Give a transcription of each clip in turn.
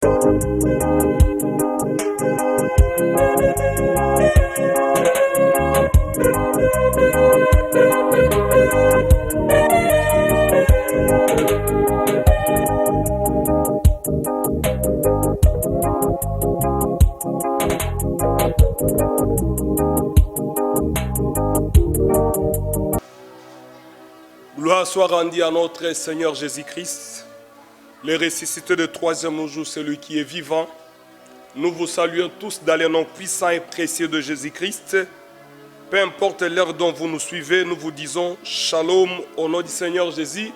Gloire soit rendue à notre Seigneur Jésus-Christ, le ressuscité de troisième jour, celui qui est vivant. Nous vous saluons tous dans le nom puissant et précieux de Jésus-Christ. Peu importe l'heure dont vous nous suivez, nous vous disons Shalom au nom du Seigneur Jésus,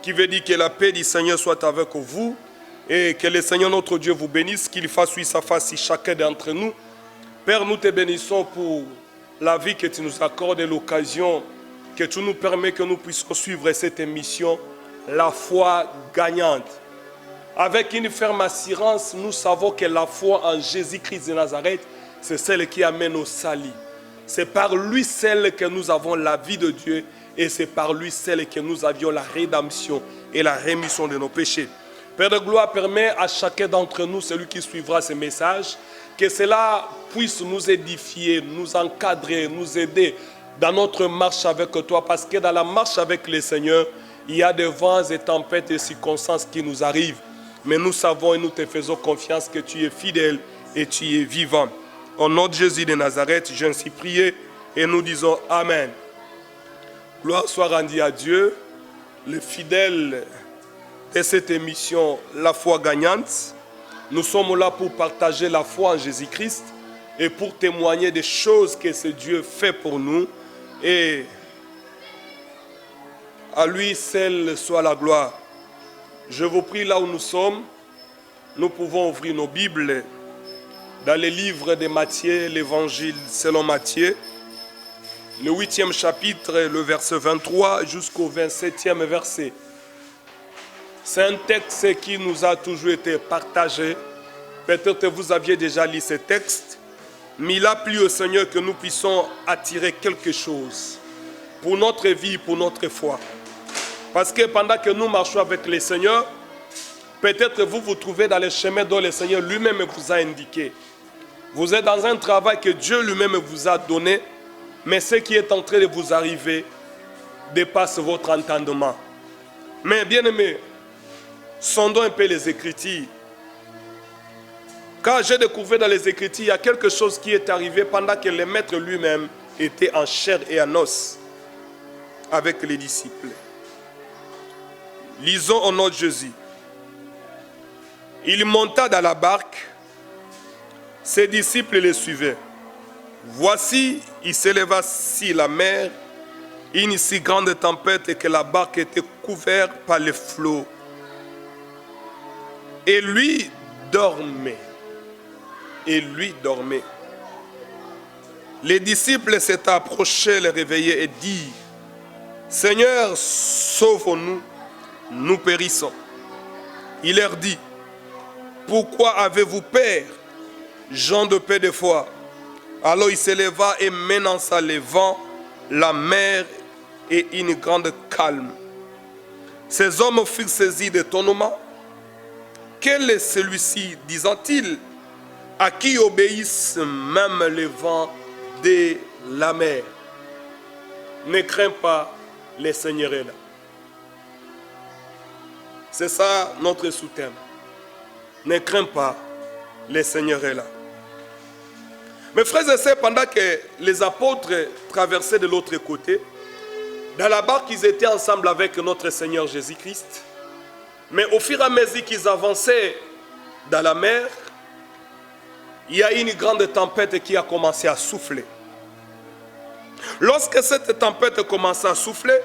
qui veut dire que la paix du Seigneur soit avec vous et que le Seigneur notre Dieu vous bénisse, qu'il fasse lui sa face sur chacun d'entre nous. Père, nous te bénissons pour la vie que tu nous accordes et l'occasion que tu nous permets que nous puissions suivre cette émission, la foi gagnante. Avec une ferme assurance, nous savons que la foi en Jésus-Christ de Nazareth, c'est celle qui amène au salut. C'est par lui seul que nous avons la vie de Dieu et c'est par lui seul que nous avions la rédemption et la rémission de nos péchés. Père de gloire, permet à chacun d'entre nous, celui qui suivra ce message, que cela puisse nous édifier, nous encadrer, nous aider dans notre marche avec toi, parce que dans la marche avec le Seigneur, il y a des vents et tempêtes et circonstances qui nous arrivent. Mais nous savons et nous te faisons confiance que tu es fidèle et tu es vivant. Au nom de Jésus de Nazareth, je ainsi prié et nous disons Amen. Gloire soit rendue à Dieu, le fidèle de cette émission, la foi gagnante. Nous sommes là pour partager la foi en Jésus-Christ et pour témoigner des choses que ce Dieu fait pour nous. Et à lui seul soit la gloire. Je vous prie là où nous sommes, nous pouvons ouvrir nos Bibles dans les livres de Matthieu, l'évangile selon Matthieu, le 8e chapitre, le verset 23 jusqu'au 27e verset. C'est un texte qui nous a toujours été partagé. Peut-être que vous aviez déjà lu ce texte. Mais il a plu au Seigneur que nous puissions attirer quelque chose pour notre vie, pour notre foi. Parce que pendant que nous marchons avec le Seigneur, peut-être vous vous trouvez dans le chemin dont le Seigneur lui-même vous a indiqué. Vous êtes dans un travail que Dieu lui-même vous a donné, mais ce qui est en train de vous arriver dépasse votre entendement. Mais bien aimé, sondons un peu les Écritures. Quand j'ai découvert dans les Écritures, il y a quelque chose qui est arrivé pendant que le Maître lui-même était en chair et en os avec les disciples. Lisons au nom de Jésus. Il monta dans la barque, ses disciples le suivaient. Voici, il s'éleva sur la mer, une si grande tempête que la barque était couverte par les flots. Et lui dormait. Les disciples s'étaient approchés, le réveillaient et dirent, Seigneur, sauve-nous, nous périssons. Il leur dit, pourquoi avez-vous peur, gens de peu de foi? Alors il s'éleva et menaça les vents, la mer et une grande calme. Ces hommes furent saisis d'étonnement. Quel est celui-ci, disant-il, à qui obéissent même les vents de la mer? Ne crains pas, le Seigneur est là. C'est ça notre sous-thème. Ne crains pas, le Seigneur est là. Mes frères et sœurs, pendant que les apôtres traversaient de l'autre côté, dans la barque, ils étaient ensemble avec notre Seigneur Jésus-Christ. Mais au fur et à mesure qu'ils avançaient dans la mer, il y a une grande tempête qui a commencé à souffler. Lorsque cette tempête commençait à souffler,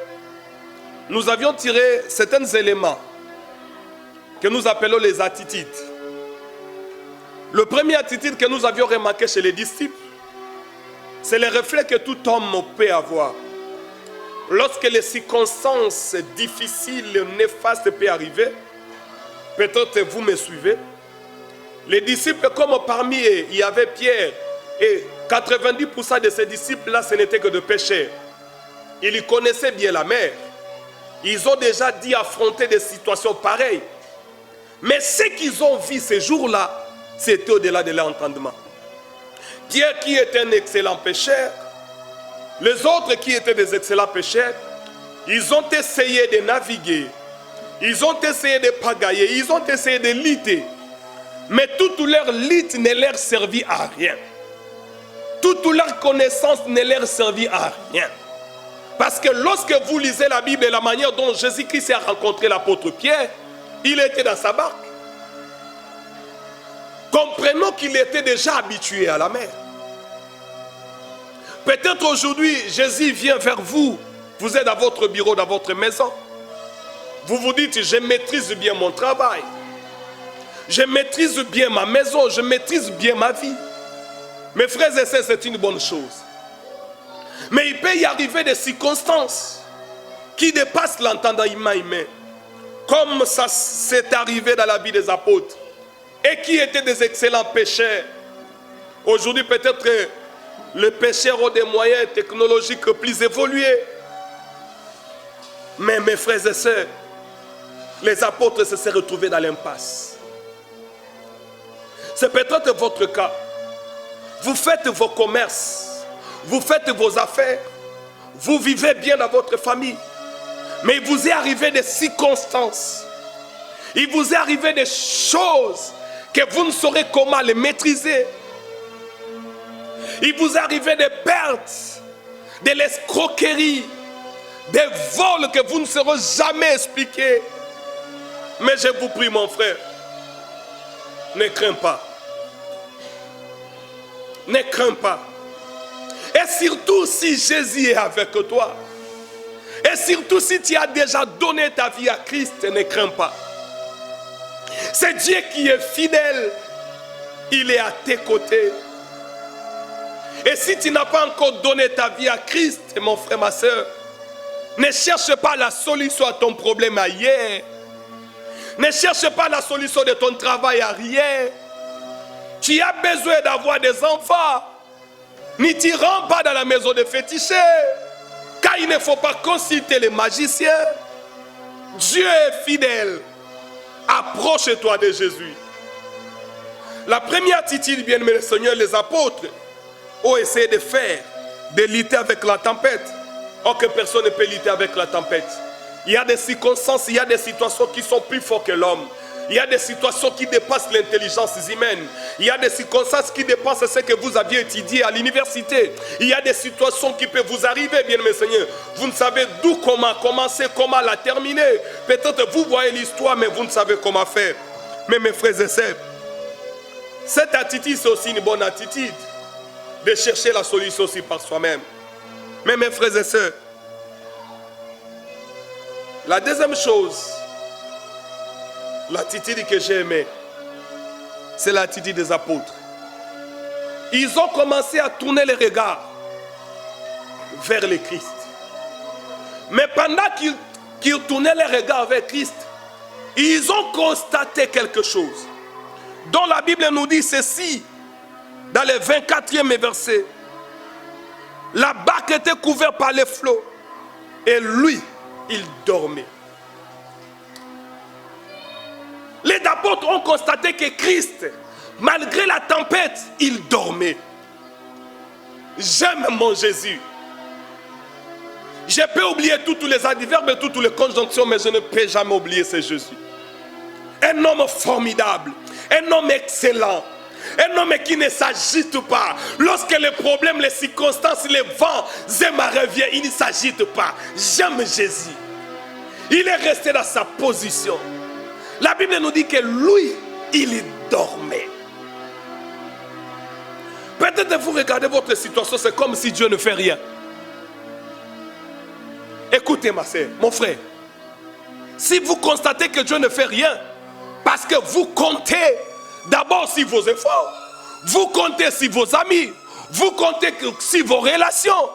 nous avions tiré certains éléments que nous appelons les attitudes. Le premier attitude que nous avions remarqué chez les disciples, c'est le reflet que tout homme peut avoir. Lorsque les circonstances difficiles, néfastes peuvent arriver, peut-être vous me suivez, les disciples, comme parmi eux, il y avait Pierre, et 90% de ces disciples-là, ce n'était que de pécheurs. Ils connaissaient bien la mer. Ils ont déjà dû affronter des situations pareilles. Mais ce qu'ils ont vu ces jours-là, c'était au-delà de leur entendement. Pierre qui était un excellent pécheur, les autres qui étaient des excellents pécheurs, ils ont essayé de naviguer, ils ont essayé de pagailler, ils ont essayé de lutter. Mais toute leur lutte ne leur servit à rien. Toute leur connaissance ne leur servit à rien. Parce que lorsque vous lisez la Bible et la manière dont Jésus-Christ a rencontré l'apôtre Pierre, il était dans sa barque. Comprenons qu'il était déjà habitué à la mer. Peut-être aujourd'hui, Jésus vient vers vous. Vous êtes dans votre bureau, dans votre maison. Vous vous dites, je maîtrise bien mon travail. Je maîtrise bien ma maison. Je maîtrise bien ma vie. Mes frères et sœurs, c'est une bonne chose. Mais il peut y arriver des circonstances qui dépassent l'entendement humain. Comme ça s'est arrivé dans la vie des apôtres. Et qui étaient des excellents pécheurs. Aujourd'hui, peut-être les pécheurs ont des moyens technologiques plus évolués. Mais mes frères et sœurs, les apôtres se sont retrouvés dans l'impasse. C'est peut-être votre cas. Vous faites vos commerces, vous faites vos affaires, vous vivez bien dans votre famille. Mais il vous est arrivé des circonstances. Il vous est arrivé des choses que vous ne saurez comment les maîtriser. Il vous est arrivé des pertes, de l'escroquerie, des vols que vous ne saurez jamais expliquer. Mais je vous prie, mon frère, ne crains pas. Ne crains pas. Et surtout si Jésus est avec toi. Et surtout si tu as déjà donné ta vie à Christ, ne crains pas. C'est Dieu qui est fidèle. Il est à tes côtés. Et si tu n'as pas encore donné ta vie à Christ, mon frère, ma soeur, ne cherche pas la solution à ton problème ailleurs. Ne cherche pas la solution de ton travail ailleurs. Tu as besoin d'avoir des enfants. N'y t'irons pas dans la maison des féticheurs. Car il ne faut pas consulter les magiciens. Dieu est fidèle. Approche-toi de Jésus. La première attitude, bien aimé le Seigneur, les apôtres ont essayé de faire, de lutter avec la tempête. Or que personne ne peut lutter avec la tempête. Il y a des circonstances, il y a des situations qui sont plus fortes que l'homme. Il y a des situations qui dépassent l'intelligence humaine. Il y a des circonstances qui dépassent ce que vous aviez étudié à l'université. Il y a des situations qui peuvent vous arriver, bien mes seigneurs. Vous ne savez d'où comment commencer, comment la terminer. Peut-être vous voyez l'histoire, mais vous ne savez comment faire. Mais mes frères et sœurs, cette attitude, c'est aussi une bonne attitude. De chercher la solution aussi par soi-même. Mais mes frères et sœurs, la deuxième chose, l'attitude que j'ai aimée, c'est l'attitude des apôtres. Ils ont commencé à tourner les regards vers le Christ. Mais pendant qu'ils tournaient les regards vers Christ, ils ont constaté quelque chose dont la Bible nous dit ceci dans le 24e verset. La barque était couverte par les flots et lui, il dormait. Les apôtres ont constaté que Christ, malgré la tempête, il dormait. J'aime mon Jésus. Je peux oublier tous les adverbes et toutes les conjonctions, mais je ne peux jamais oublier ce Jésus. Un homme formidable, un homme excellent, un homme qui ne s'agite pas. Lorsque les problèmes, les circonstances, les vents et marées viennent, il ne s'agite pas. J'aime Jésus. Il est resté dans sa position. La Bible nous dit que lui, il dormait. Peut-être vous regardez votre situation, c'est comme si Dieu ne fait rien. Écoutez ma soeur, mon frère. Si vous constatez que Dieu ne fait rien, parce que vous comptez d'abord sur vos efforts, vous comptez sur vos amis, vous comptez sur vos relations.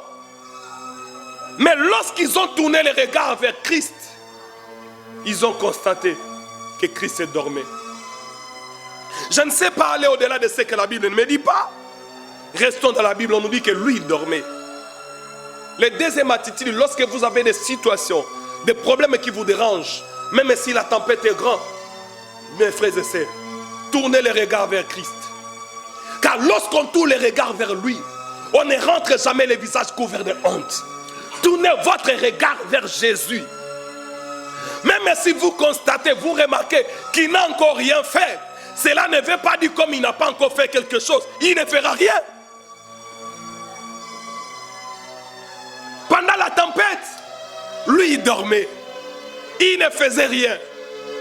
Mais lorsqu'ils ont tourné les regards vers Christ, ils ont constaté que Christ dormait. Je ne sais pas aller au-delà de ce que la Bible ne me dit pas. Restons dans la Bible, on nous dit que lui, il dormait. La deuxième attitude, lorsque vous avez des situations, des problèmes qui vous dérangent, même si la tempête est grande, Mes frères et sœurs, tournez les regards vers Christ. Car lorsqu'on tourne les regards vers lui, on ne rentre jamais les visages couverts de honte. Tournez votre regard vers Jésus. Même si vous constatez, vous remarquez qu'il n'a encore rien fait, cela ne veut pas dire comme il n'a pas encore fait quelque chose. Il ne fera rien. Pendant la tempête, lui il dormait. Il ne faisait rien.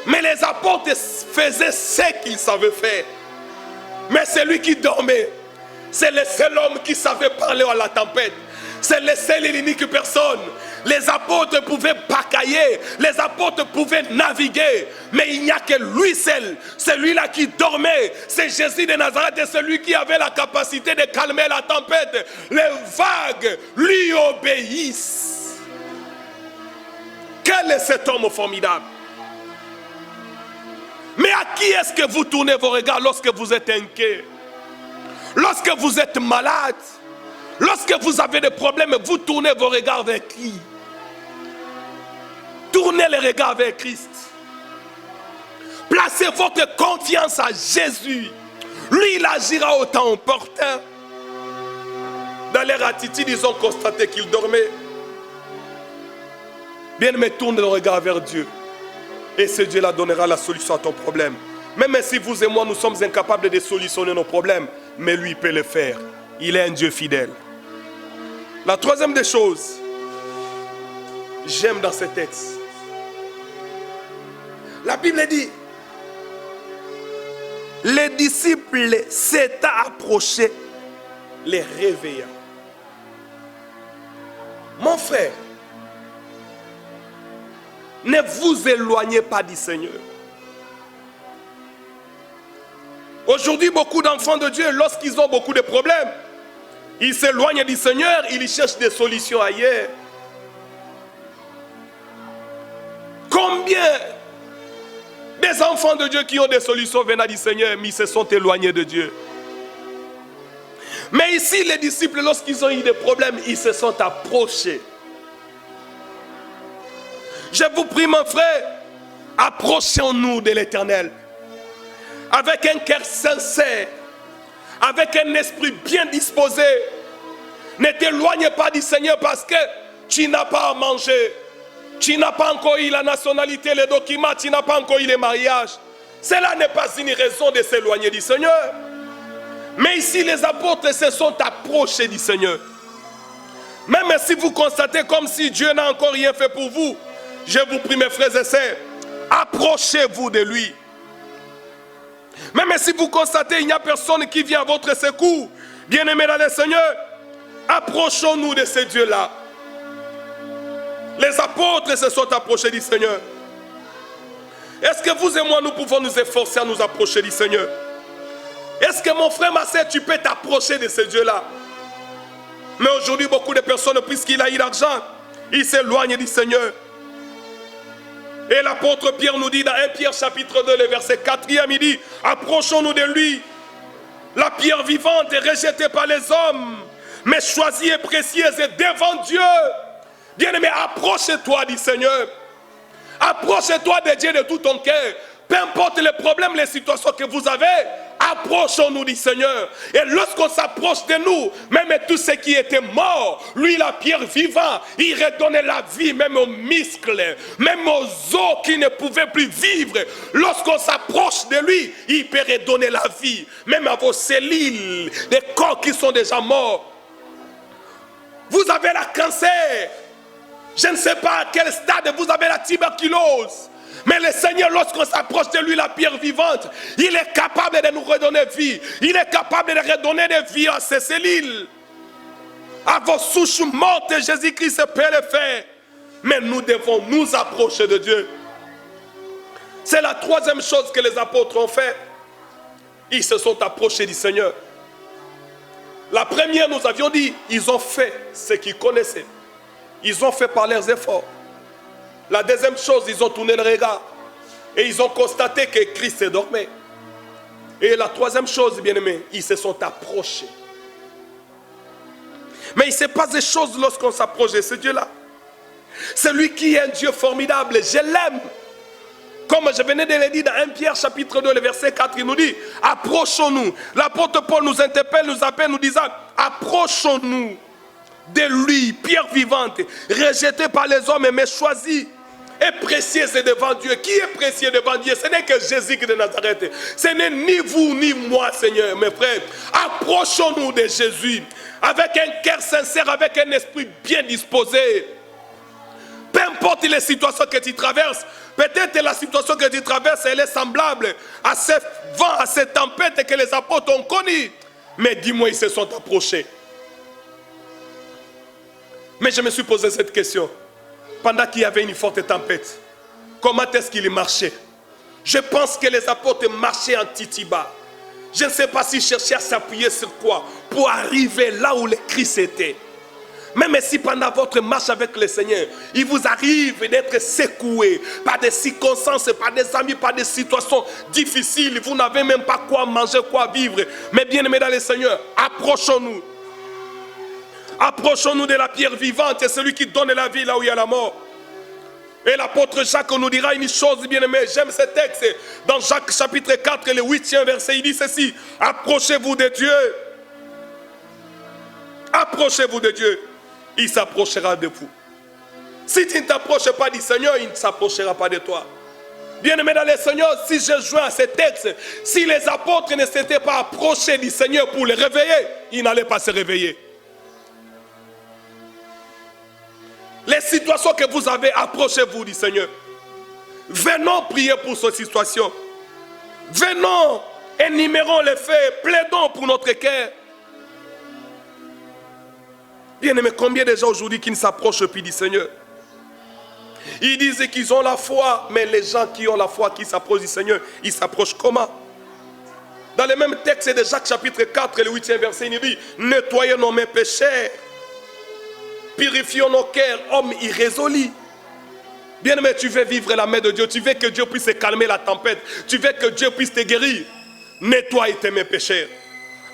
Mais les apôtres faisaient ce qu'ils savaient faire. Mais c'est lui qui dormait. C'est le seul homme qui savait parler à la tempête. C'est le seul et l'unique personne. Les apôtres pouvaient batailler. Les apôtres pouvaient naviguer. Mais il n'y a que lui seul. Celui-là qui dormait. C'est Jésus de Nazareth. Et celui qui avait la capacité de calmer la tempête. Les vagues lui obéissent. Quel est cet homme formidable? Mais à qui est-ce que vous tournez vos regards lorsque vous êtes inquiet? Lorsque vous êtes malade? Lorsque vous avez des problèmes, vous tournez vos regards vers qui? Tournez les regards vers Christ. Placez votre confiance à Jésus. Lui, il agira au temps opportun. Dans leur attitude, ils ont constaté qu'ils dormaient. Bien-aimé, tourne le regard vers Dieu. Et ce Dieu-là donnera la solution à ton problème. Même si vous et moi, nous sommes incapables de solutionner nos problèmes, mais lui, il peut le faire. Il est un Dieu fidèle. La troisième des choses, j'aime dans ce texte. La Bible dit, les disciples s'étant approchés, les réveillant. Mon frère, ne vous éloignez pas du Seigneur. Aujourd'hui, beaucoup d'enfants de Dieu, lorsqu'ils ont beaucoup de problèmes, ils s'éloignent du Seigneur, ils cherchent des solutions ailleurs. Combien des enfants de Dieu qui ont des solutions venant du Seigneur, mais ils se sont éloignés de Dieu. Mais ici, les disciples, lorsqu'ils ont eu des problèmes, ils se sont approchés. Je vous prie, mon frère, approchons-nous de l'Éternel. Avec un cœur sincère, avec un esprit bien disposé. Ne t'éloigne pas du Seigneur parce que tu n'as pas à manger. Tu n'as pas encore eu la nationalité, les documents, tu n'as pas encore eu les mariages. Cela n'est pas une raison de s'éloigner du Seigneur. Mais ici, les apôtres se sont approchés du Seigneur. Même si vous constatez comme si Dieu n'a encore rien fait pour vous, je vous prie, mes frères et sœurs, approchez-vous de lui. Même si vous constatez qu'il n'y a personne qui vient à votre secours, bien-aimés dans le Seigneur, approchons-nous de ce Dieu-là. Les apôtres se sont approchés du Seigneur. Est-ce que vous et moi, nous pouvons nous efforcer à nous approcher du Seigneur? Est-ce que mon frère, ma soeur, tu peux t'approcher de ce Dieu-là? Mais aujourd'hui, beaucoup de personnes, puisqu'il a eu l'argent, ils s'éloignent du Seigneur. Et l'apôtre Pierre nous dit dans 1 Pierre chapitre 2, le verset 4e, il dit, approchons-nous de lui, la pierre vivante est rejetée par les hommes, mais choisie et précieuse est devant Dieu. Bien-aimé, approche-toi du Seigneur. Approche-toi de Dieu de tout ton cœur. Peu importe les problèmes, les situations que vous avez, approchons-nous du Seigneur. Et lorsqu'on s'approche de nous, même tout ce qui était mort, lui, la pierre vivante, il redonnait la vie, même aux muscles, même aux os qui ne pouvaient plus vivre. Lorsqu'on s'approche de lui, il peut redonner la vie, même à vos cellules, des corps qui sont déjà morts. Vous avez la cancer. Je ne sais pas à quel stade vous avez la tuberculose. Mais le Seigneur, lorsqu'on s'approche de lui, la pierre vivante, il est capable de nous redonner vie. Il est capable de redonner de vie à ses cellules. À vos souches mortes, Jésus-Christ peut le faire. Mais nous devons nous approcher de Dieu. C'est la troisième chose que les apôtres ont fait. Ils se sont approchés du Seigneur. La première, nous avions dit, ils ont fait ce qu'ils connaissaient. Ils ont fait par leurs efforts. La deuxième chose, ils ont tourné le regard. Et ils ont constaté que Christ dormait. Et la troisième chose, bien aimé, ils se sont approchés. Mais il se passe des choses lorsqu'on s'approche de ce Dieu-là. C'est lui qui est un Dieu formidable. Je l'aime. Comme je venais de le dire dans 1 Pierre chapitre 2, le verset 4, il nous dit, approchons-nous. L'apôtre Paul nous interpelle, nous appelle, nous disant, approchons-nous de lui, pierre vivante, rejetée par les hommes, mais choisie et précieuse devant Dieu. Qui est précieux devant Dieu? Ce n'est que Jésus de Nazareth. Ce n'est ni vous ni moi, Seigneur, mes frères. Approchons-nous de Jésus avec un cœur sincère, avec un esprit bien disposé. Peu importe les situations que tu traverses, peut-être la situation que tu traverses, elle est semblable à ces vents, à ces tempêtes que les apôtres ont connues. Mais dis-moi, ils se sont approchés. Mais je me suis posé cette question. Pendant qu'il y avait une forte tempête, comment est-ce qu'ils marchaient? Je pense que les apôtres marchaient en titiba. Je ne sais pas s'ils cherchaient à s'appuyer sur quoi pour arriver là où le Christ était. Même si pendant votre marche avec le Seigneur, il vous arrive d'être secoué par des circonstances, par des amis, par des situations difficiles, vous n'avez même pas quoi manger, quoi vivre. Mais bien aimés dans le Seigneur, approchons-nous. Approchons-nous de la pierre vivante, c'est celui qui donne la vie là où il y a la mort. Et l'apôtre Jacques nous dira une chose, bien aimé, j'aime ce texte. Dans Jacques chapitre 4, le 8e verset, il dit ceci, approchez-vous de Dieu. Approchez-vous de Dieu. Il s'approchera de vous. Si tu ne t'approches pas du Seigneur, il ne s'approchera pas de toi. Bien-aimé dans le Seigneur, si je joins à ce texte, si les apôtres ne s'étaient pas approchés du Seigneur pour le réveiller, ils n'allaient pas se réveiller. Les situations que vous avez, approchez-vous du Seigneur. Venons prier pour cette situation. Venons, énumérons les faits, plaidons pour notre cœur. Bien-aimé, combien de gens aujourd'hui qui ne s'approchent plus du Seigneur? Ils disent qu'ils ont la foi, mais les gens qui ont la foi, qui s'approchent du Seigneur, ils s'approchent comment? Dans le même texte de Jacques chapitre 4, le 8e verset, il dit, nettoyez nos mains pécheurs, purifions nos cœurs, hommes irrésolus. Bien-aimé, tu veux vivre la main de Dieu, tu veux que Dieu puisse calmer la tempête, tu veux que Dieu puisse te guérir. Nettoie tes mains pécheurs.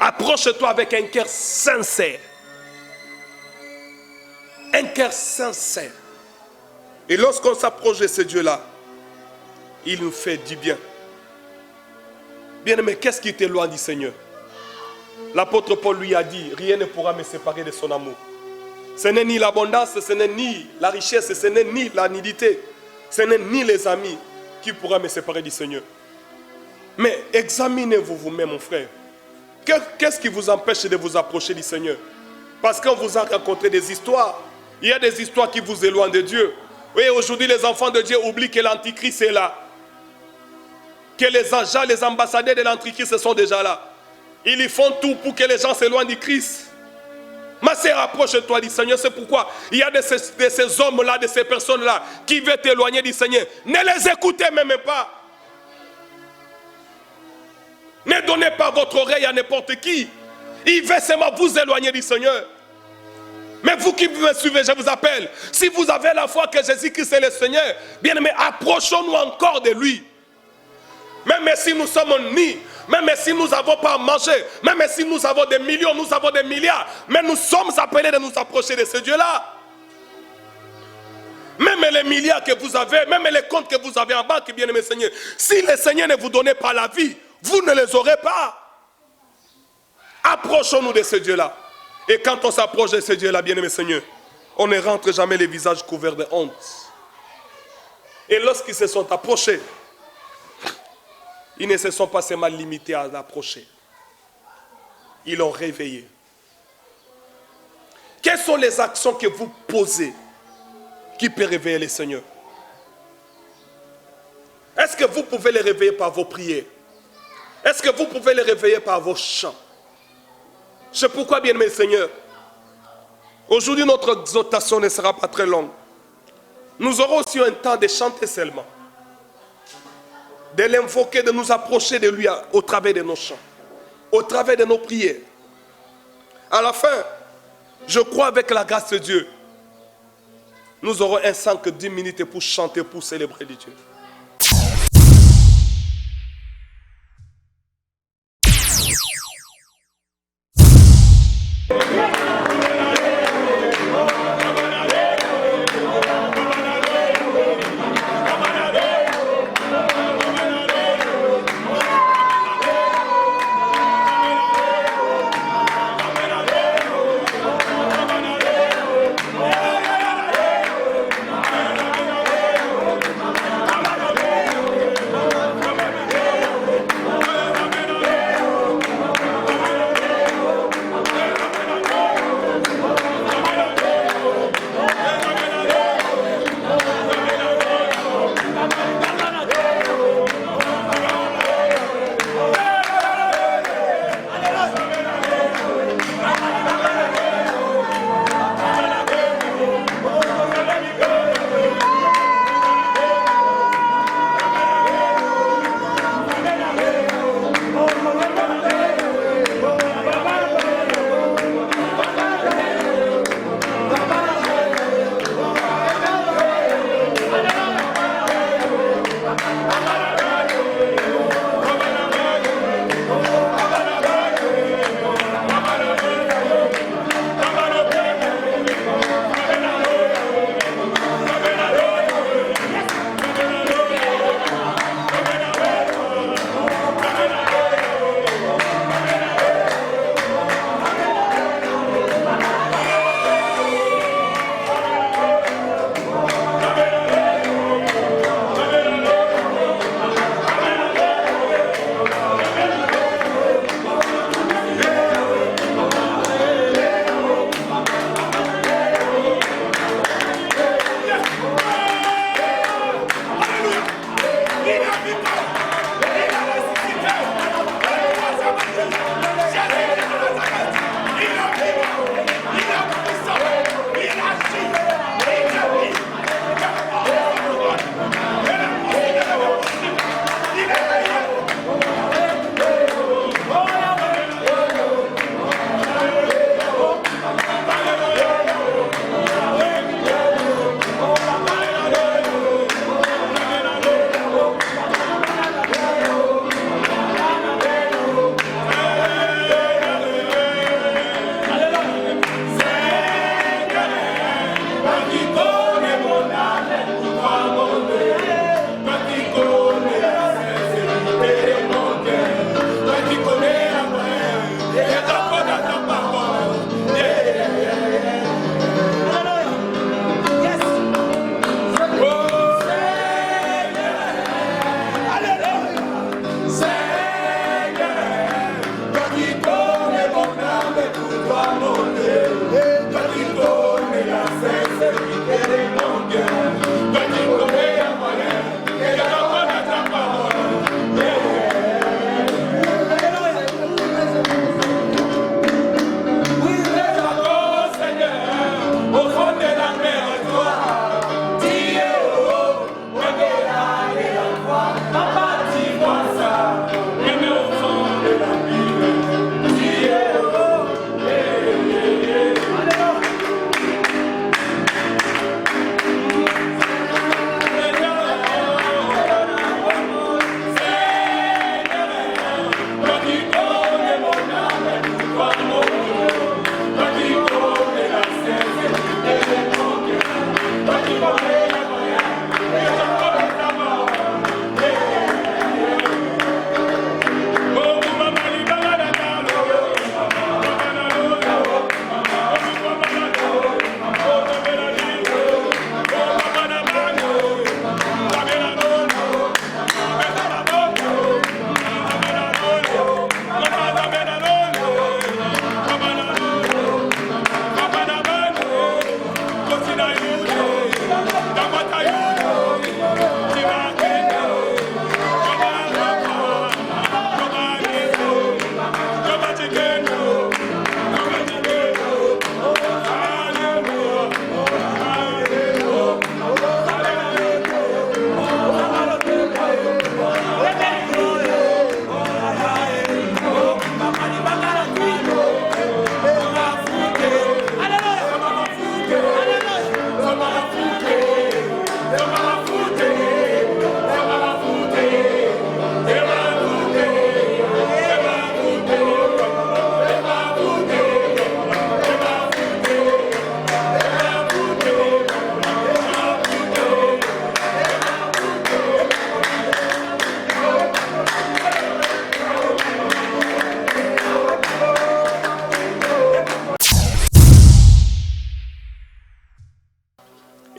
Approche-toi avec un cœur sincère. Un cœur sincère. Et lorsqu'on s'approche de ce Dieu-là, il nous fait du bien. Bien-aimé, qu'est-ce qui t'éloigne du Seigneur? L'apôtre Paul lui a dit, rien ne pourra me séparer de son amour. Ce n'est ni l'abondance, ce n'est ni la richesse, ce n'est ni la nudité, ce n'est ni les amis qui pourra me séparer du Seigneur. Mais examinez-vous vous-même, mon frère. Qu'est-ce qui vous empêche de vous approcher du Seigneur? Parce qu'on vous a raconté des histoires. Il y a des histoires qui vous éloignent de Dieu. Oui, aujourd'hui, les enfants de Dieu oublient que l'Antichrist est là. Que les agents, les ambassadeurs de l'Antichrist sont déjà là. Ils font tout pour que les gens s'éloignent du Christ. Ma sœur, approche-toi du Seigneur. C'est pourquoi il y a de ces hommes-là, de ces personnes-là qui veulent t'éloigner du Seigneur. Ne les écoutez même pas. Ne donnez pas votre oreille à n'importe qui. Il veut seulement vous éloigner du Seigneur. Mais vous qui me suivez, je vous appelle. Si vous avez la foi que Jésus-Christ est le Seigneur, bien aimé, approchons-nous encore de lui. Même si nous sommes nus, même si nous n'avons pas à manger, même si nous avons des millions, nous avons des milliards, mais nous sommes appelés de nous approcher de ce Dieu-là. Même les milliards que vous avez, même les comptes que vous avez en banque, bien aimé Seigneur, si le Seigneur ne vous donnait pas la vie, vous ne les aurez pas. Approchons-nous de ce Dieu-là. Et quand on s'approche de ce Dieu-là, bien aimé Seigneur, on ne rentre jamais les visages couverts de honte. Et lorsqu'ils se sont approchés, ils ne se sont pas seulement limités à l'approcher. Ils l'ont réveillé. Quelles sont les actions que vous posez qui peuvent réveiller le Seigneur? Est-ce que vous pouvez les réveiller par vos prières? Est-ce que vous pouvez les réveiller par vos chants? C'est pourquoi, bien-aimé Seigneur, aujourd'hui notre exhortation ne sera pas très longue. Nous aurons aussi un temps de chanter seulement, de l'invoquer, de nous approcher de lui au travers de nos chants, au travers de nos prières. À la fin, je crois avec la grâce de Dieu, nous aurons un 5-10 minutes pour chanter, pour célébrer Dieu.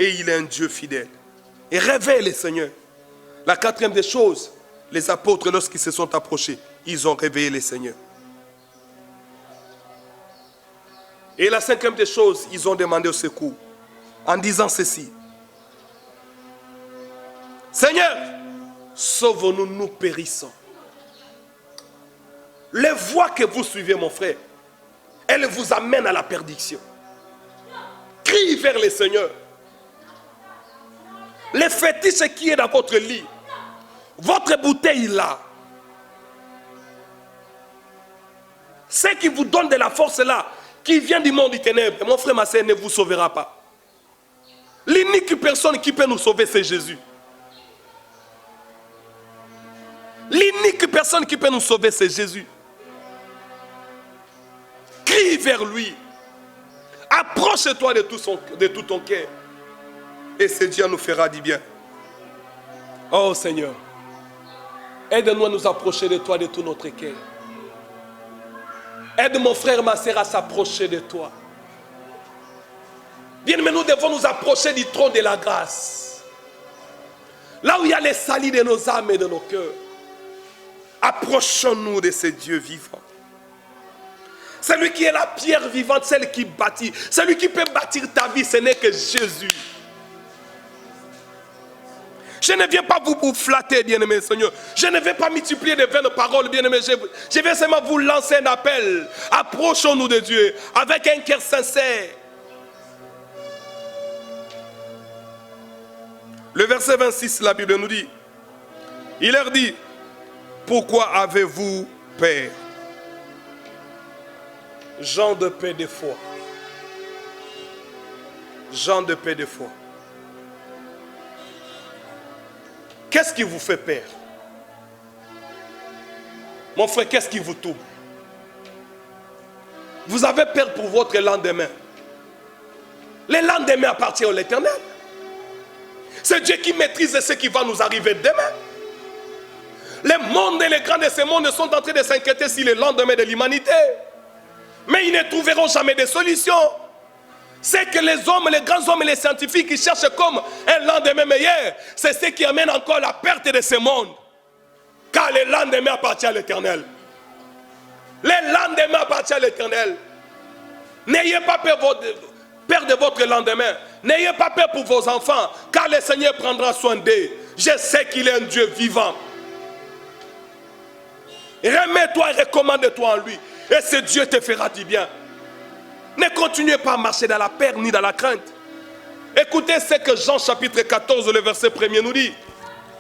et il est un Dieu fidèle. Et révèle le Seigneur. La quatrième des choses, les apôtres, lorsqu'ils se sont approchés, ils ont réveillé le Seigneur. Et la cinquième des choses, ils ont demandé au secours en disant ceci. Seigneur, sauve-nous, nous périssons. Les voies que vous suivez, mon frère, elles vous amènent à la perdition. Crie vers le Seigneur. Les fétiches qui est dans votre lit, votre bouteille là, ce qui vous donne de la force là, qui vient du monde des ténèbres, mon frère, ma sœur, ne vous sauvera pas. L'unique personne qui peut nous sauver, c'est Jésus. L'unique personne qui peut nous sauver, c'est Jésus. Crie vers lui. Approche-toi de tout ton cœur. Et ce Dieu nous fera du bien. Oh Seigneur, aide-nous à nous approcher de toi de tout notre cœur. Aide mon frère, ma sœur à s'approcher de toi. Bien, mais nous devons nous approcher du trône de la grâce. Là où il y a les salis de nos âmes et de nos cœurs. Approchons-nous de ce Dieu vivant. Celui qui est la pierre vivante, celle qui bâtit. Celui qui peut bâtir ta vie, ce n'est que Jésus. Je ne viens pas vous flatter, bien-aimé Seigneur. Je ne vais pas multiplier de vaines paroles, bien-aimé. Je vais seulement vous lancer un appel. Approchons-nous de Dieu avec un cœur sincère. Le verset 26, la Bible nous dit, il leur dit, pourquoi avez-vous peur? Gens de paix de foi. Gens de paix de foi. Qu'est-ce qui vous fait peur? Mon frère, qu'est-ce qui vous trouble? Vous avez peur pour votre lendemain. Le lendemain appartient à l'Éternel. C'est Dieu qui maîtrise ce qui va nous arriver demain. Les mondes et les grands de ce monde sont en train de s'inquiéter sur le lendemain de l'humanité. Mais ils ne trouveront jamais de solution. C'est que les hommes, les grands hommes et les scientifiques qui cherchent comme un lendemain meilleur, c'est ce qui amène encore la perte de ce monde. Car le lendemain appartient à l'Éternel. Le lendemain appartient à l'Éternel. N'ayez pas peur de votre lendemain. N'ayez pas peur pour vos enfants, car le Seigneur prendra soin d'eux. Je sais qu'il est un Dieu vivant. Remets-toi et recommande-toi en lui. Et ce Dieu te fera du bien. Ne continuez pas à marcher dans la peur ni dans la crainte. Écoutez ce que Jean chapitre 14, le verset 1er nous dit.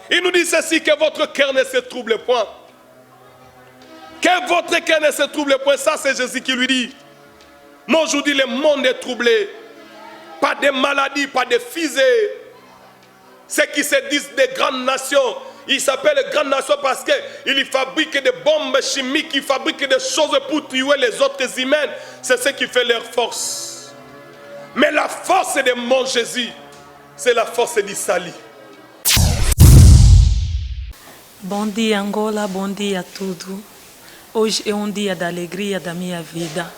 Il nous dit ceci, que votre cœur ne se trouble point. Que votre cœur ne se trouble point. Ça c'est Jésus qui lui dit. Moi aujourd'hui le monde est troublé. Pas de maladies, pas de fusées. Ceux qui se disent des grandes nations. Ils s'appellent grandes nations parce qu'ils fabriquent des bombes chimiques, ils fabriquent des choses pour tuer les autres humains. C'est ce qui fait leur force. Mais la force de mon Jésus, c'est la force du salut. Bom dia, Angola, bom dia a tudo. Hoje é dia da alegria da minha vida.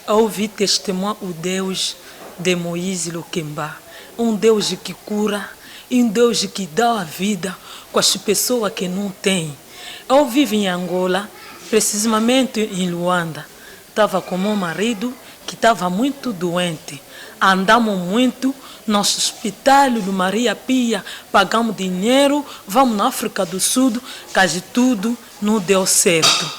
Eu ouvi testemunhar o Deus de Moïse Luquemba. Deus que cura, Deus que dá a vida com as pessoas que não têm. Eu vivo em Angola, precisamente em Luanda. Estava com meu marido que estava muito doente. Andamos muito no hospital do Maria Pia, pagamos dinheiro, vamos na África do Sul, quase tudo não deu certo.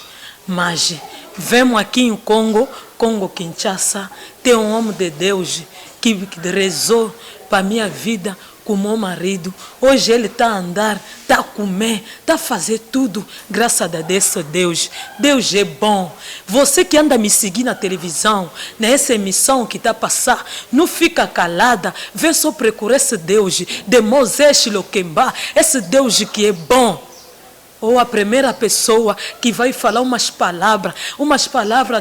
Mas vemos aqui em Congo Kinshasa, tem homem de Deus que rezou para minha vida com meu marido. Hoje ele está a andar, está a comer, está a fazer tudo. Graças a Deus. Deus é bom. Você que anda me seguir na televisão, nessa emissão que está a passar, não fica calada. Vê só procurar esse Deus de Moisés Luquemba, esse Deus que é bom. Ou a primeira pessoa que vai falar umas palavras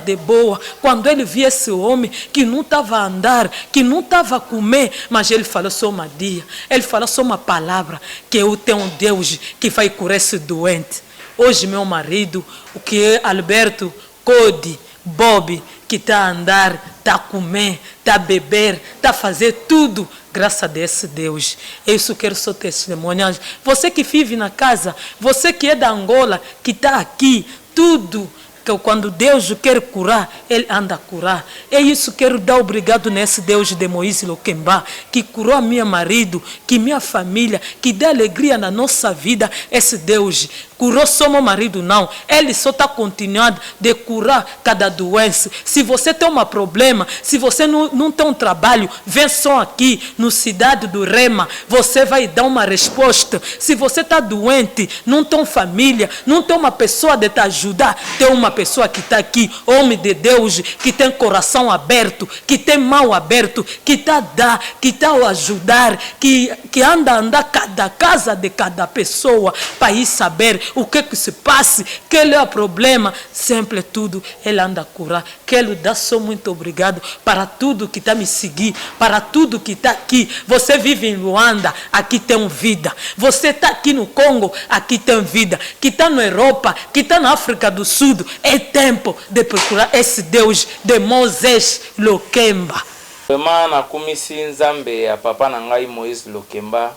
de boa. Quando ele via esse homem que não estava a andar, que não estava a comer, mas ele falou só uma dia, ele falou só uma palavra, que eu tenho um Deus que vai curar esse doente. Hoje meu marido, o que é Alberto, Cody, Bob, que está a andar, tá comer, tá beber, tá fazer tudo. Graças a esse Deus. É isso que eu quero só testemunhar. Você que vive na casa, você que é da Angola, que está aqui, tudo. Que quando Deus quer curar, Ele anda a curar. É isso que eu quero dar obrigado nesse Deus de Moise Lokemba, que curou a minha marido, que minha família, que dá alegria na nossa vida. Esse Deus curou só meu marido, não. Ele só está continuando de curar cada doença. Se você tem um problema, se você não tem um trabalho, vem só aqui, no Cidade do Rema, você vai dar uma resposta. Se você está doente, não tem família, não tem uma pessoa de te ajudar, tem uma pessoa que está aqui, homem de Deus, que tem coração aberto, que tem mão aberto, que está a dar, que está a ajudar, que anda a andar cada casa de cada pessoa para ir saber o que se passa, qual é o problema, sempre tudo ele anda a curar. Quero dar só muito obrigado para tudo que está me seguindo, para tudo que está aqui. Você vive em Luanda, aqui tem vida. Você está aqui no Congo, aqui tem vida. Que está na Europa, que está na África do Sul, é tempo de procurar esse Deus de Moisés Lokemba. Vraiment nakumisi nzambe ya papa na ngai Moïse Lokemba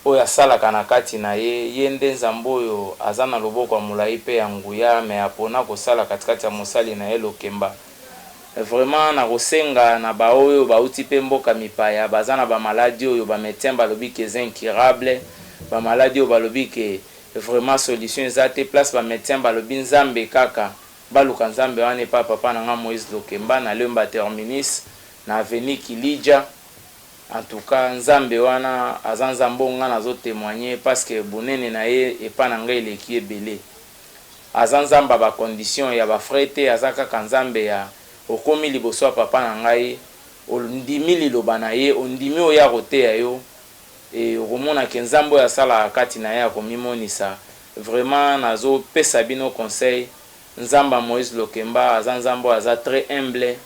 oyo asalaka na kati na ye nde nzambe oyo aza na loboko ya molai mpe ya nguya me apona kosala katikati ya mosali na ye Lokemba. Vraiment nakosenga na baoyo bauti mpe mboka mipaya baza na bamaladi oyo bamédecin balobi ke eza incurable, bamaladi oyo balobi ke vraiment solution eza te, place bamédecin balobi nzambe kaka baluka nzambe wana epa papa na nga Moïse Lokemba na lemba terminus na avenue Kilija. En tout cas nzambe wana aza nzambe oyo nga nazo témoigner parce que bonene na ye epa na ngai eleki ebele. Aza nzambe ya bacondition ya bafrai te, aza kaka nzambe ya okomi liboso ya papa na ngai ondimi liloba na ye, ondimi oyo ya koteya yo e okomona ke nzambe oyo asalaka kati na ye akomimonisa. Vraiment nazopesa bino conseil, nzambe ya Moïse Lokemba aza nzambe oyo aza très humble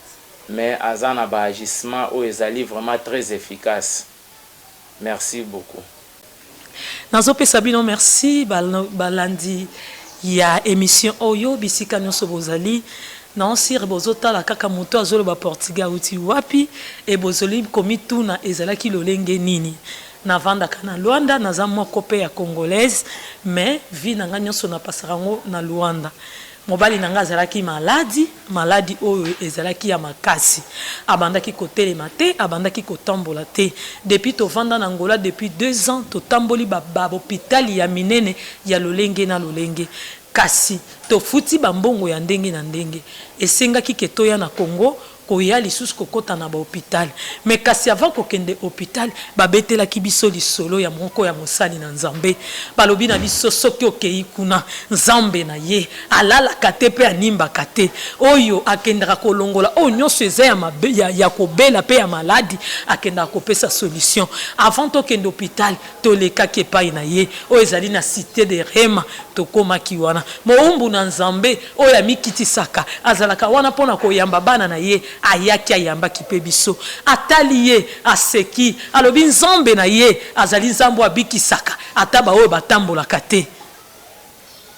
mais aza na baagissement oyo ezali vraiment très efficace. Merci beaucoup. Nazopesa bino merci balandi ya émission oyo bisika nyonso bozali non sir bozotala kaka moto azoloba Portugal uti wapi e bozoli komituna ezalaki lolenge nini. Navandaka na Luanda, naza moko pe ya congolaise, mais vi nanga nyonso na pasarango na Luanda. Mobali nanga azalaki maladi oyo ezalaki ya makasi. Abandaki kotelema te, abandaki kotambola te. Depuis tovanda na Angola depuis 2 ans, totamboli ba hôpital ya minene ya lolenge na lolenge. Kasi tofuti bambongo ya ndenge na ndenge. Esengaki ketoya na Congo koya lisusu kokota na ba hôpital. Mais kasi avant kokende hôpital, babetelaki biso lisolo ya moko ya mosali na Nzambe. Balobi na biso soki okei kuna Nzambe na ye alala kate pe animba kate. Oyo akendaka kolongola oyo nyonso eza ya kobela pe ya maladi akendaka kopesa solution. Avant tokende hôpital tolekaki epai na ye oyo ezali na cité de Rema tokomaki wana. Moumbu na Nzambe oyo amikitisaka azalaka wana pona koyamba bana na ye ayaki ayamba kipe biso atali ye aseki alobi Nzambe na ye azali Nzambe abikisaka ataba oyo batambolaka te.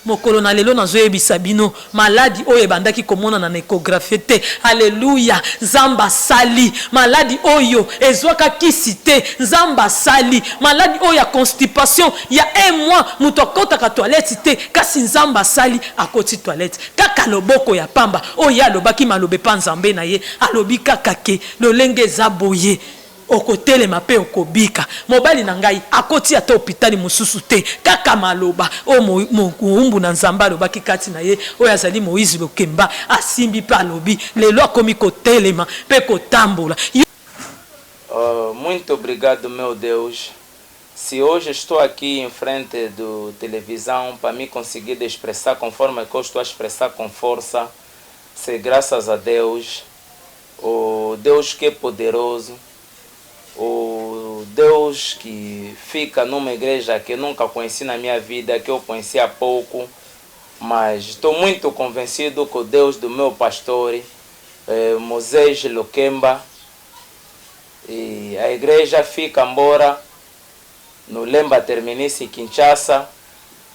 Mokolo na lelo nazoyebisa bino maladi oyo ebandaki komona na échographie te. Alléluia. Nzamba sali maladi oyo ezwaka kisi te. Nzamba sali maladi oyo ya constipation ya 1 mois muto akotaka toilette te kasi Nzamba sali akoti toilette. Kaka loboko ya pamba oyo alobaki malobe pa Nzambe na ye alobi kaka ke lolenge za boye okotelema pe okobika. Mobali na ngai akoti ata hôpital mosusu te kaka maloba o moumbu na Nzamba alobaki kati na ye oyo azali Moïse Lokemba asimbi pe alobi lelo akomi kotelema pe kotambola. Muito obrigado, meu Deus. Se hoje estou aqui em frente da televisão para me conseguir expressar conforme que eu estou a expressar com força, c'est graças a Deus, o Deus que é poderoso, o Deus que fica numa igreja que eu nunca conheci na minha vida, que eu conheci há pouco, mas estou muito convencido que o Deus do meu pastor, Moisés Lokemba, e a igreja fica embora no Lemba Terminice Kinshasa,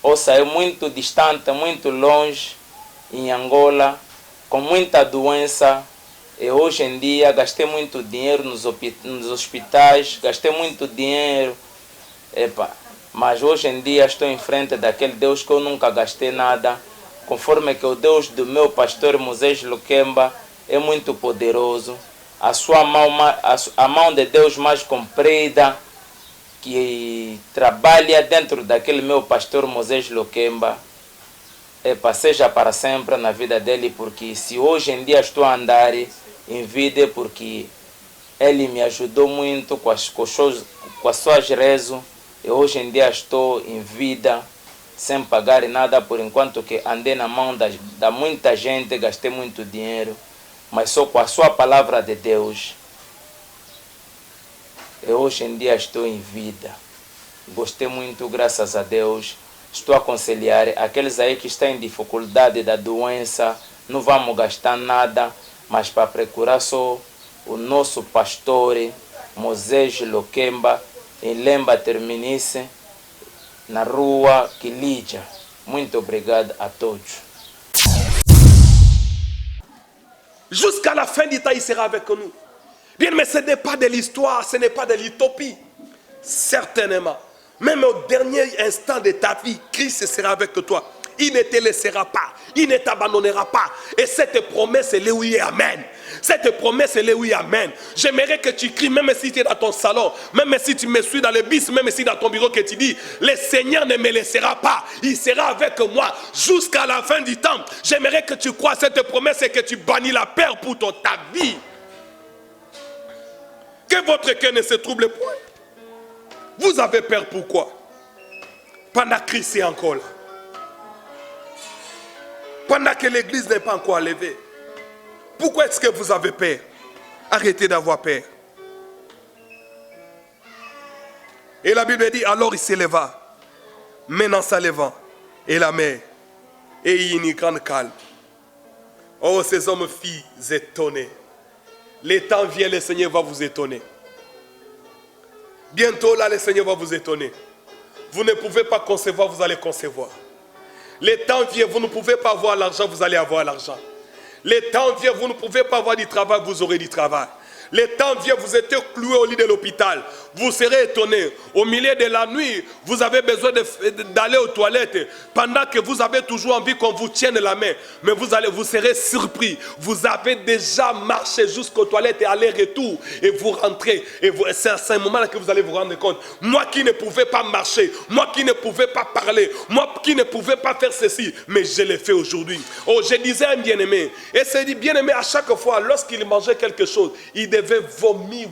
ou saiu muito distante, muito longe, em Angola, com muita doença, E hoje em dia gastei muito dinheiro nos hospitais, gastei muito dinheiro. Epa, mas hoje em dia estou em frente daquele Deus que eu nunca gastei nada, conforme que o Deus do meu pastor Moisés Luquemba é muito poderoso. A sua mão, a mão de Deus mais comprida, que trabalha dentro daquele meu pastor Moisés Luquemba, seja para sempre na vida dele, porque se hoje em dia estou a andar em vida, porque ele me ajudou muito com as suas rezos, e hoje em dia estou em vida, sem pagar nada, por enquanto que andei na mão da muita gente, gastei muito dinheiro, mas só com a sua palavra de Deus. E hoje em dia estou em vida. Gostei muito, graças a Deus. Estou a aconselhar aqueles aí que estão em dificuldade da doença, não vamos gastar nada, mas para procurar só o nosso pastor Moisés Luquemba, em Lemba Terminice, na rua Quilija. Muito obrigado a todos. Jusqu'à la fin du temps, il sera avec nous. Bien, mais ce n'est pas de l'histoire, ce n'est pas de l'utopie. Certainement. Même au dernier instant de ta vie, Christ sera avec toi. Il ne te laissera pas. Il ne t'abandonnera pas. Et cette promesse, elle est oui, amen. Cette promesse, elle est oui, amen. J'aimerais que tu cries, même si tu es dans ton salon, même si tu me suis dans le bus, même si dans ton bureau, que tu dis, le Seigneur ne me laissera pas. Il sera avec moi jusqu'à la fin du temps. J'aimerais que tu crois cette promesse et que tu bannis la peur pour ta vie. Que votre cœur ne se trouble point. Vous avez peur pourquoi? Pendant que Christ est encore là. Pendant que l'église n'est pas encore levée. Pourquoi est-ce que vous avez peur? Arrêtez d'avoir peur. Et la Bible dit, alors il s'éleva, menant sa levant, et la mer, et il y eut une grande calme. Oh, ces hommes filles étonnés. Le temps vient, le Seigneur va vous étonner. Bientôt là, le Seigneur va vous étonner. Vous ne pouvez pas concevoir, vous allez concevoir. Le temps vient, vous ne pouvez pas avoir l'argent, vous allez avoir l'argent. Le temps vient, vous ne pouvez pas avoir du travail, vous aurez du travail. Le temps vient, vous êtes cloué au lit de l'hôpital. Vous serez étonné. Au milieu de la nuit, vous avez besoin d'aller aux toilettes. Pendant que vous avez toujours envie qu'on vous tienne la main. Mais vous serez surpris. Vous avez déjà marché jusqu'aux toilettes et aller-retour. Et vous rentrez. Et c'est à ce moment-là que vous allez vous rendre compte. Moi qui ne pouvais pas marcher. Moi qui ne pouvais pas parler. Moi qui ne pouvais pas faire ceci. Mais je l'ai fait aujourd'hui. Oh, je disais à un bien-aimé. Et c'est dit, bien-aimé, à chaque fois, lorsqu'il mangeait quelque chose, il devait vomir.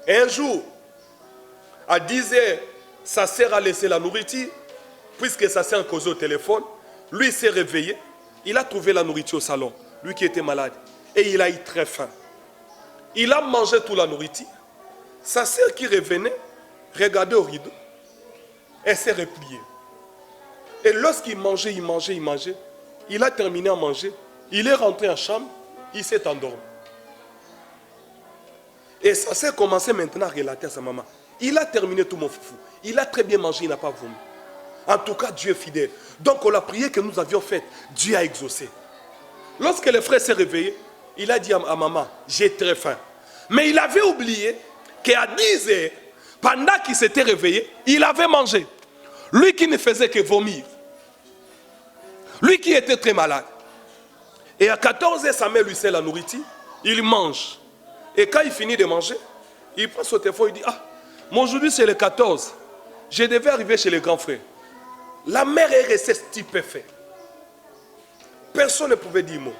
Et un jour, à 10 heures, sa sœur a laissé la nourriture, puisque sa sœur causait au téléphone. Lui s'est réveillé, il a trouvé la nourriture au salon, lui qui était malade. Et il a eu très faim. Il a mangé toute la nourriture. Sa sœur qui revenait, regardait au rideau, elle s'est repliée. Et lorsqu'il mangeait, il a terminé à manger, il est rentré en chambre, il s'est endormi. Et ça s'est commencé maintenant à relater à sa maman. Il a terminé tout, mon foufou. Il a très bien mangé, il n'a pas vomi. En tout cas, Dieu est fidèle. Donc, la prière que nous avions faite, Dieu a exaucé. Lorsque le frère s'est réveillé, il a dit à maman, j'ai très faim. Mais il avait oublié qu'à 10 heures, pendant qu'il s'était réveillé, il avait mangé. Lui qui ne faisait que vomir. Lui qui était très malade. Et à 14 heures, sa mère lui sert la nourriture. Il mange. Et quand il finit de manger, il prend son téléphone, il dit, ah, moi aujourd'hui c'est le 14. Je devais arriver chez les grands frères. La mère est restée stupéfaite. Personne ne pouvait dire mot.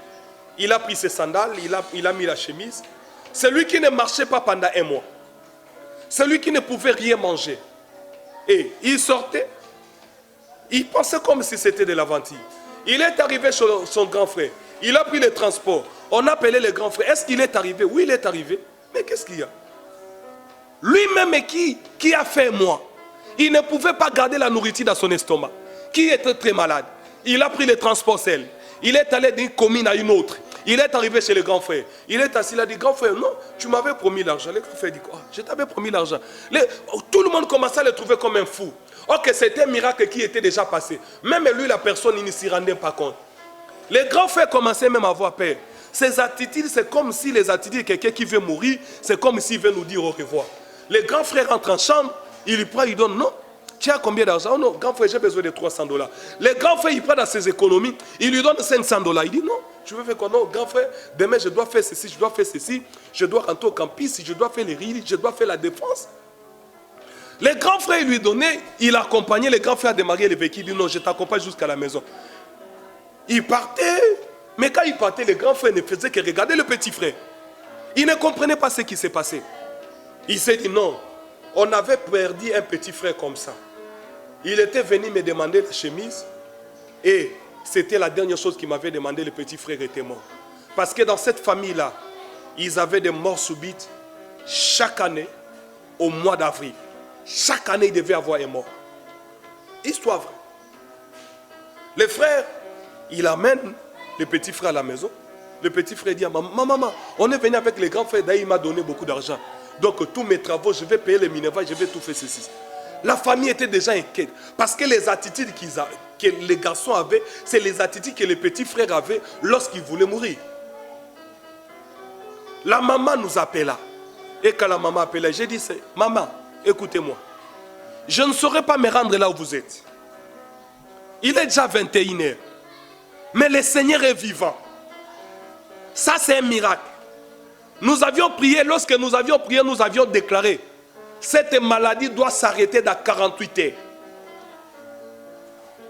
Il a pris ses sandales, il a mis la chemise. Celui qui ne marchait pas pendant un mois. Celui qui ne pouvait rien manger. Et il sortait. Il pensait comme si c'était de l'aventure. Il est arrivé chez son grand frère. Il a pris le transport. On a appelé le grand frère. Est-ce qu'il est arrivé? Oui, il est arrivé. Mais qu'est-ce qu'il y a? Lui-même qui a fait moi. Il ne pouvait pas garder la nourriture dans son estomac. Qui était très malade. Il a pris le transport seul. Il est allé d'une commune à une autre. Il est arrivé chez le grand frère. Il est assis, il a dit, grand frère, non, tu m'avais promis l'argent. Le grand frère dit, oh, je t'avais promis l'argent. Tout le monde commençait à le trouver comme un fou. Ok, c'était un miracle qui était déjà passé. Même lui, la personne, il ne s'y rendait pas compte. Les grands frères commençaient même à avoir peur. Ces attitudes, c'est comme si les attitudes de quelqu'un qui veut mourir, c'est comme s'il veut nous dire au revoir. Les grands frères rentrent en chambre, il prend, il donne, non. Tu as combien d'argent? Oh non, grand frère, j'ai besoin de $300. Les grands frères, il prend dans ses économies, il lui donne $500. Il dit non, tu veux faire quoi? Non, grand frère, demain je dois faire ceci, je dois faire ceci, je dois rentrer au campus, je dois faire les rides, je dois faire la défense. Les grands frères, il lui donnait, il accompagnait les grands frères à démarrer les véhicules. Il dit non, je t'accompagne jusqu'à la maison. Il partait, mais quand il partait, les grands frères ne faisaient que regarder le petit frère. Il ne comprenait pas ce qui s'est passé. Il s'est dit non, on avait perdu un petit frère comme ça. Il était venu me demander la chemise et c'était la dernière chose qu'il m'avait demandé, le petit frère était mort. Parce que dans cette famille-là, ils avaient des morts subites chaque année au mois d'avril. Chaque année, il devait avoir un mort. Histoire vraie. Le frère, il amène le petit frère à la maison. Le petit frère dit à maman, on est venu avec les grands frères, d'ailleurs il m'a donné beaucoup d'argent. Donc tous mes travaux, je vais payer les minervois, je vais tout faire ceci. La famille était déjà inquiète. Parce que les attitudes que les garçons avaient, c'est les attitudes que les petits frères avaient lorsqu'ils voulaient mourir. La maman nous appela. Et quand la maman appelait, j'ai dit, maman, écoutez-moi. Je ne saurais pas me rendre là où vous êtes. Il est déjà 21h. Mais le Seigneur est vivant. Ça, c'est un miracle. Nous avions prié, lorsque nous avions prié, nous avions déclaré, cette maladie doit s'arrêter dans 48 heures.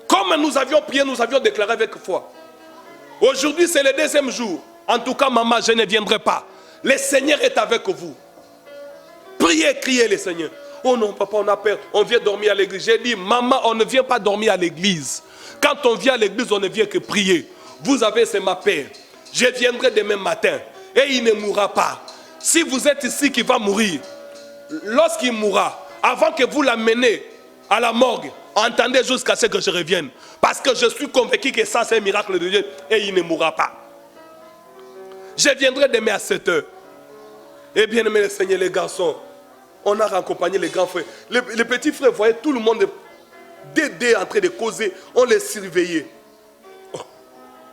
Comme nous avions prié, nous avions déclaré avec foi. Aujourd'hui, c'est le deuxième jour. En tout cas, maman, je ne viendrai pas. Le Seigneur est avec vous. Priez, criez le Seigneur. Oh non, papa, on a peur. On vient dormir à l'église. J'ai dit, maman, on ne vient pas dormir à l'église. Quand on vient à l'église, on ne vient que prier. Vous avez, c'est ma paix. Je viendrai demain matin. Et il ne mourra pas. Si vous êtes ici qui va mourir, lorsqu'il mourra, avant que vous l'amenez à la morgue, entendez jusqu'à ce que je revienne. Parce que je suis convaincu que ça, c'est un miracle de Dieu. Et il ne mourra pas. Je viendrai demain à 7 heures. Et bien aimé le Seigneur, les garçons, on a raccompagné les grands frères. Les petits frères voyaient tout le monde d'aider en train de causer. On les surveillait. Oh.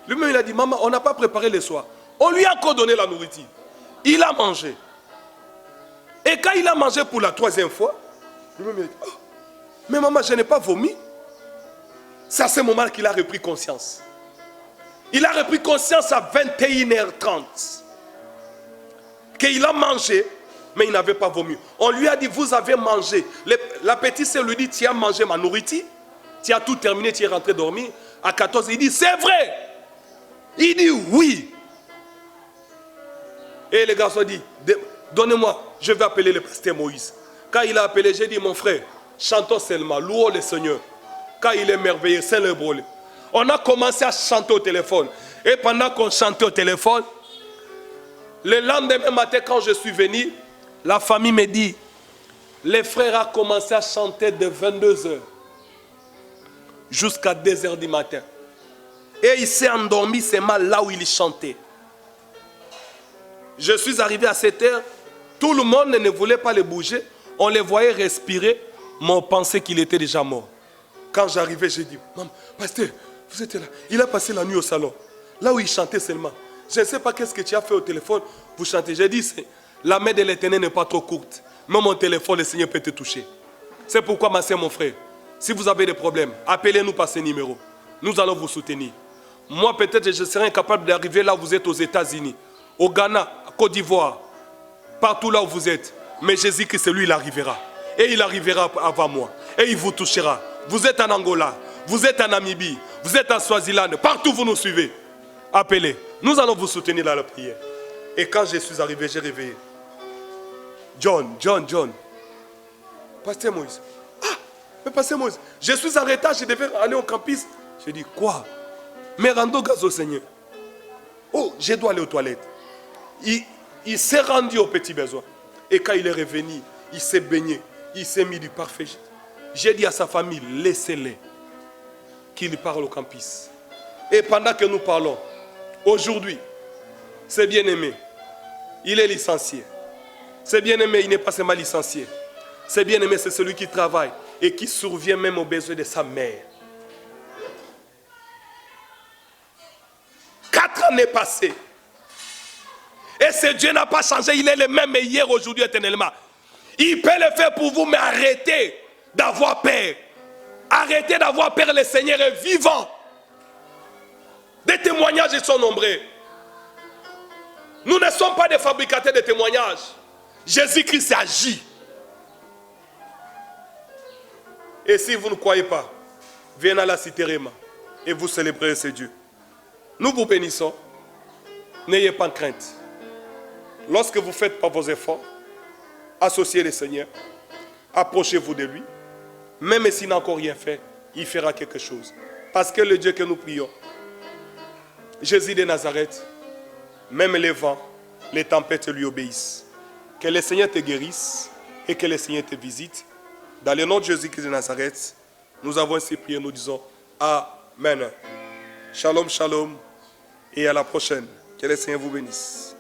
Lui-même, il a dit, maman, on n'a pas préparé le soir. On lui a encore donné la nourriture. Il a mangé. Et quand il a mangé pour la 3e fois, lui-même, il a dit, oh, mais maman, je n'ai pas vomi. C'est à ce moment qu'il a repris conscience. Il a repris conscience à 21h30. Qu'il a mangé, mais il n'avait pas vomi. On lui a dit, vous avez mangé. La petite sœur lui dit, tu as mangé ma nourriture. Tu as tout terminé, tu es rentré dormir. À 14, il dit, c'est vrai. Il dit, oui. Et le garçon dit, donnez-moi, je vais appeler le pasteur Moïse. Quand il a appelé, j'ai dit, mon frère, chantons seulement, louons le Seigneur. Quand il est merveilleux, c'est le brûle. On a commencé à chanter au téléphone. Et pendant qu'on chantait au téléphone, le lendemain matin, quand je suis venu, la famille me dit, les frères ont commencé à chanter de 22h jusqu'à 2h du matin. Et il s'est endormi seulement là où il chantait. Je suis arrivé à 7h, tout le monde ne voulait pas le bouger. On les voyait respirer, mais on pensait qu'il était déjà mort. Quand j'arrivais, j'ai dit, maman, pasteur, vous êtes là. Il a passé la nuit au salon, là où il chantait seulement. Je ne sais pas qu'est-ce que tu as fait au téléphone, vous chantez. J'ai dit, la main de l'Éternel n'est pas trop courte. Même mon téléphone, le Seigneur peut te toucher. C'est pourquoi, ma soeur, mon frère, si vous avez des problèmes, appelez-nous par ce numéro. Nous allons vous soutenir. Moi, peut-être, je serai incapable d'arriver là où vous êtes aux États-Unis, au Ghana, à Côte d'Ivoire, partout là où vous êtes. Mais Jésus-Christ, lui, il arrivera. Et il arrivera avant moi. Et il vous touchera. Vous êtes en Angola, vous êtes en Namibie, vous êtes en Swaziland, partout vous nous suivez. Appelez. Nous allons vous soutenir dans la prière. Et quand je suis arrivé, j'ai réveillé. John. Pasteur Moïse. Ah, mais Pasteur Moïse, je suis en retard, je devais aller au campus. J'ai dit, quoi? Mais rendons grâce au Seigneur. Oh, je dois aller aux toilettes. Il s'est rendu aux petits besoins. Et quand il est revenu, il s'est baigné. Il s'est mis du parfait. J'ai dit à sa famille, laissez-les qu'il parle au campus. Et pendant que nous parlons, aujourd'hui, c'est bien-aimé. Il est licencié. C'est bien-aimé, il n'est pas seulement licencié. C'est bien-aimé, c'est celui qui travaille et qui survient même aux besoins de sa mère. 4 années passées. Et ce Dieu n'a pas changé, il est le même hier, aujourd'hui, éternellement. Il peut le faire pour vous, mais arrêtez d'avoir peur. Arrêtez d'avoir peur, le Seigneur est vivant. Des témoignages sont nombreux. Nous ne sommes pas des fabricateurs de témoignages. Jésus-Christ agit. Et si vous ne croyez pas, venez à la cité Réma et vous célébrez ce Dieu. Nous vous bénissons. N'ayez pas de crainte. Lorsque vous faites pas vos efforts, associez le Seigneur, approchez-vous de lui. Même s'il n'a encore rien fait, il fera quelque chose. Parce que le Dieu que nous prions, Jésus de Nazareth, même les vents, les tempêtes lui obéissent. Que le Seigneur te guérisse et que le Seigneur te visite. Dans le nom de Jésus-Christ de Nazareth, nous avons ainsi prié, nous disons Amen. Shalom, shalom et à la prochaine. Que le Seigneur vous bénisse.